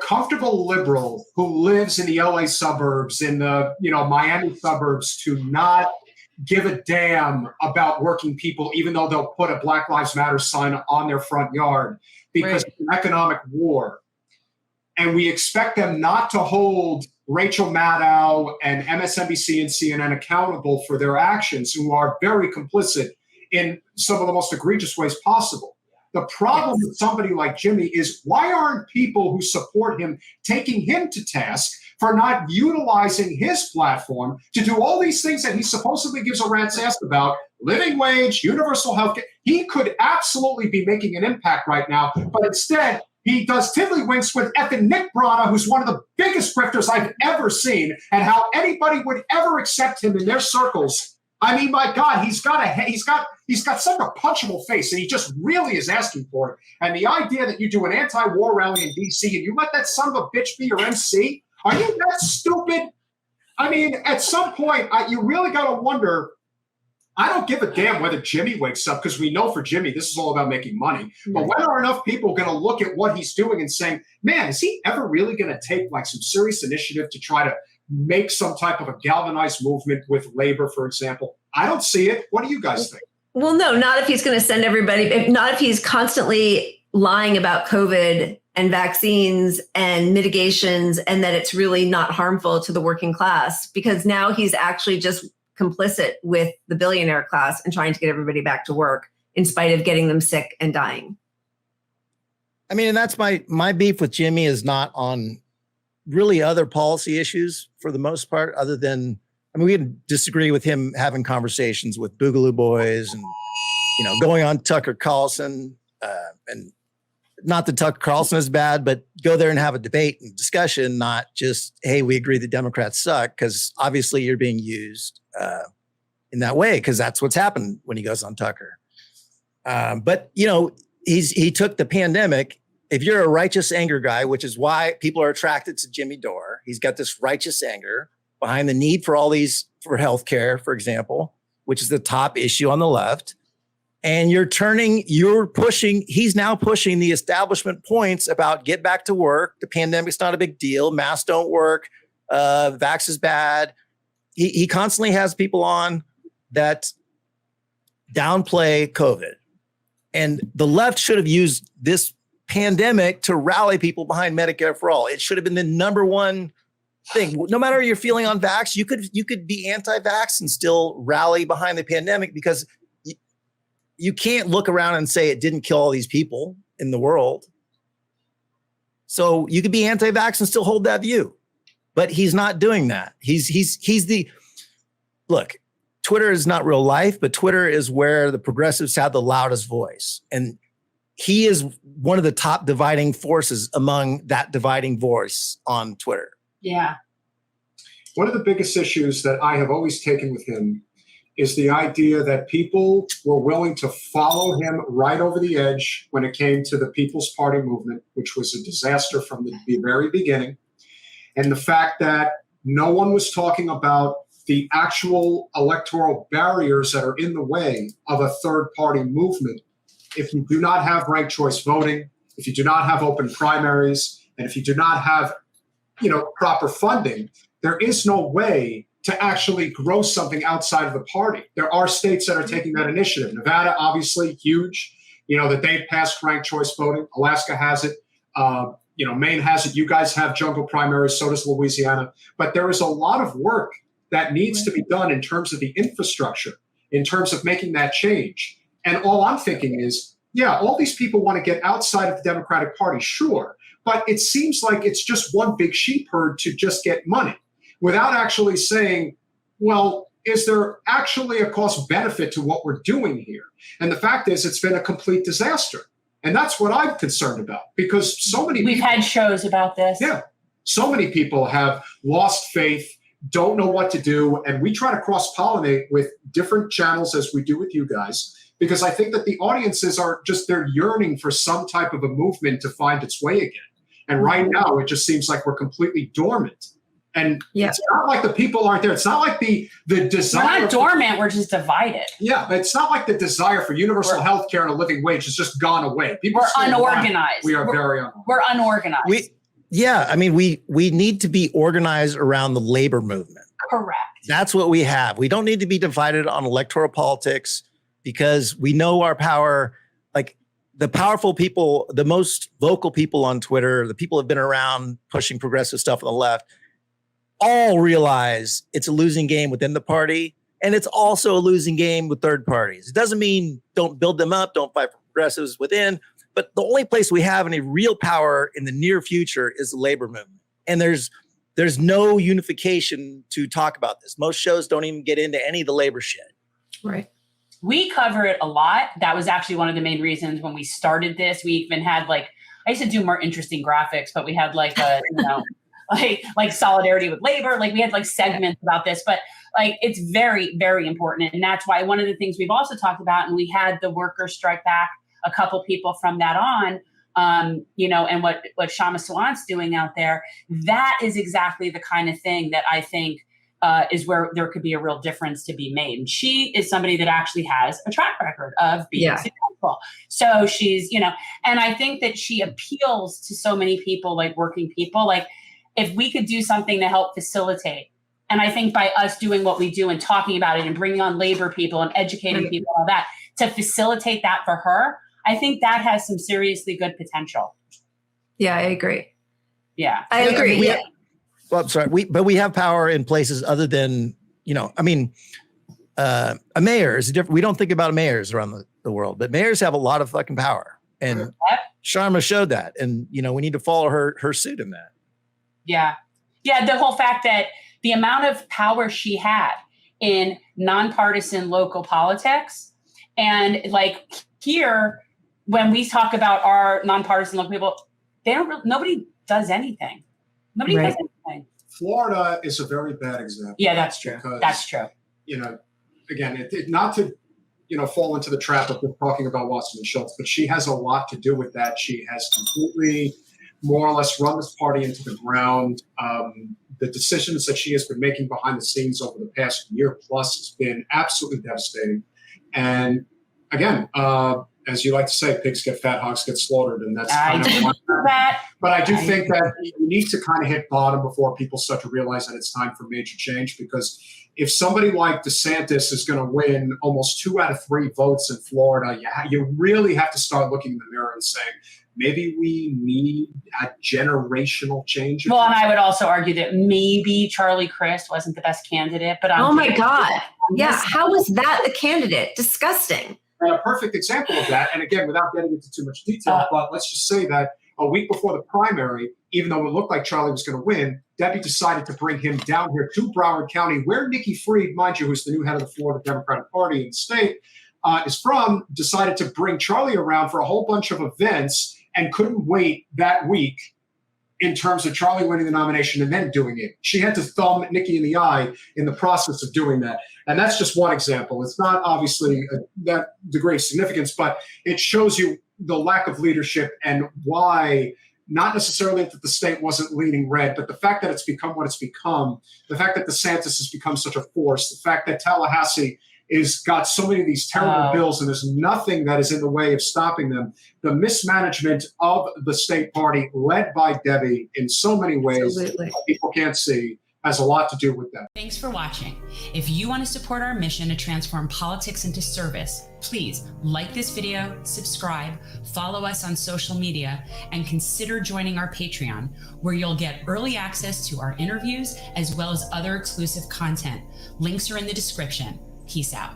comfortable liberal who lives in the LA suburbs, in the Miami suburbs, to not give a damn about working people, even though they'll put a Black Lives Matter sign on their front yard because it's an economic war. And we expect them not to hold Rachel Maddow and MSNBC and CNN accountable for their actions, who are very complicit in some of the most egregious ways possible. The problem with somebody like Jimmy is, why aren't people who support him taking him to task for not utilizing his platform to do all these things that he supposedly gives a rat's ass about? Living wage, universal health care. He could absolutely be making an impact right now, but instead he does tiddlywinks with effing Nick Brana, who's one of the biggest grifters I've ever seen, and how anybody would ever accept him in their circles. I mean, my God, he's got such a punchable face, and he just really is asking for it. And the idea that you do an anti-war rally in D.C. and you let that son of a bitch be your MC, are you that stupid? I mean, at some point, you really got to wonder. I don't give a damn whether Jimmy wakes up, because we know for Jimmy, this is all about making money. But when are enough people going to look at what he's doing and saying, man, is he ever really going to take like some serious initiative to try to make some type of a galvanized movement with labor, for example? I don't see it. What do you guys think? Well, no, not if he's going to send everybody, not if he's constantly lying about COVID and vaccines and mitigations, and that it's really not harmful to the working class, because now he's actually just complicit with the billionaire class and trying to get everybody back to work in spite of getting them sick and dying. I mean, and that's my beef with Jimmy is not on really other policy issues for the most part, other than, I mean, we can disagree with him having conversations with Boogaloo Boys and, going on Tucker Carlson, and not that Tucker Carlson is bad, but go there and have a debate and discussion, not just, hey, we agree the Democrats suck, because obviously you're being used in that way, because that's what's happened when he goes on Tucker. But, he took the pandemic. If you're a righteous anger guy, which is why people are attracted to Jimmy Dore, he's got this righteous anger behind the need for all these, for healthcare, for example, which is the top issue on the left. And he's now pushing the establishment points about get back to work. The pandemic's not a big deal. Masks don't work. Vax is bad. He constantly has people on that downplay COVID. And the left should have used this pandemic to rally people behind Medicare for all. It should have been the number one thing. No matter your feeling on vax, you could be anti-vax and still rally behind the pandemic, because you can't look around and say it didn't kill all these people in the world. So you could be anti-vax and still hold that view, but he's not doing that. Look, Twitter is not real life, but Twitter is where the progressives have the loudest voice. And he is one of the top dividing forces among that dividing voice on Twitter. Yeah. One of the biggest issues that I have always taken with him is the idea that people were willing to follow him right over the edge when it came to the People's Party movement, which was a disaster from the very beginning. And the fact that no one was talking about the actual electoral barriers that are in the way of a third party movement. If you do not have ranked choice voting, if you do not have open primaries, and if you do not have, proper funding, there is no way to actually grow something outside of the party. There are states that are taking that initiative. Nevada, obviously, huge, that they've passed ranked choice voting. Alaska has it. Maine has it. You guys have jungle primaries. So does Louisiana. But there is a lot of work that needs to be done in terms of the infrastructure, in terms of making that change. And all I'm thinking is, all these people want to get outside of the Democratic Party, sure. But it seems like it's just one big sheep herd to just get money, without actually saying, well, is there actually a cost benefit to what we're doing here? And the fact is, it's been a complete disaster. And that's what I'm concerned about, because we've had shows about this. Yeah. So many people have lost faith, don't know what to do. And we try to cross-pollinate with different channels, as we do with you guys, because I think that the audiences they're yearning for some type of a movement to find its way again. And right now, it just seems like we're completely dormant. And it's not like the people aren't there. It's not like the desire. We're not dormant. We're just divided. Yeah, but it's not like the desire for universal health care and a living wage has just gone away. People we're unorganized. We are very unorganized. We're unorganized. Yeah, I mean, we need to be organized around the labor movement. Correct. That's what we have. We don't need to be divided on electoral politics because we know our power. Like the powerful people, the most vocal people on Twitter, the people who have been around pushing progressive stuff on the left, all realize it's a losing game within the party. And it's also a losing game with third parties. It doesn't mean don't build them up, don't fight for progressives within. But the only place we have any real power in the near future is the labor movement. And there's no unification to talk about this. Most shows don't even get into any of the labor shit. Right. We cover it a lot. That was actually one of the main reasons when we started this. We even had I used to do more interesting graphics, but we had like solidarity with labor. Like we had segments about this, but it's very, very important. And that's why one of the things we've also talked about, and we had the workers strike back, a couple people from that on, and what Shama Sawant's doing out there, that is exactly the kind of thing that I think is where there could be a real difference to be made. And she is somebody that actually has a track record of being successful. So she's, and I think that she appeals to so many people, like working people. If we could do something to help facilitate, and I think by us doing what we do and talking about it and bringing on labor people and educating people, all that, to facilitate that for her, I think that has some seriously good potential. Yeah, I agree. Yeah. I agree. Well, I'm sorry. We have power in places other than, a mayor is different. We don't think about mayors around the world, but mayors have a lot of fucking power. And Sharma showed that. And, we need to follow her suit in that. Yeah. Yeah. The whole fact that the amount of power she had in nonpartisan local politics, and here, when we talk about our nonpartisan local people, nobody does anything. Nobody does anything. Florida is a very bad example. Yeah, that's true. That's true. Again, not to, fall into the trap of talking about Wasserman Schultz, but she has a lot to do with that. She has completely, more or less, run this party into the ground. The decisions that she has been making behind the scenes over the past year plus has been absolutely devastating. And again, as you like to say, pigs get fat, hogs get slaughtered, and that's kind of that. But I do think that you need to kind of hit bottom before people start to realize that it's time for major change. Because if somebody like DeSantis is going to win almost 2 out of 3 votes in Florida, you really have to start looking in the mirror and saying, maybe we need a generational change. Well, and I would also argue that maybe Charlie Crist wasn't the best candidate, but oh my God. Yeah. How was that the candidate? Disgusting. And a perfect example of that, and again, without getting into too much detail, but let's just say that a week before the primary, even though it looked like Charlie was going to win, Debbie decided to bring him down here to Broward County, where Nikki Fried, mind you, who's the new head of the Florida Democratic Party in the state, is from, decided to bring Charlie around for a whole bunch of events and couldn't wait that week in terms of Charlie winning the nomination and then doing it. She had to thumb Nikki in the eye in the process of doing that. And that's just one example. It's not obviously that degree of significance, but it shows you the lack of leadership and why, not necessarily that the state wasn't leaning red, but the fact that it's become what it's become, the fact that DeSantis has become such a force, the fact that Tallahassee is got so many of these terrible bills and there's nothing that is in the way of stopping them. The mismanagement of the state party led by Debbie in so many ways that people can't see has a lot to do with that. Thanks for watching. If you want to support our mission to transform politics into service, please like this video, subscribe, follow us on social media, and consider joining our Patreon, where you'll get early access to our interviews as well as other exclusive content. Links are in the description. Peace out.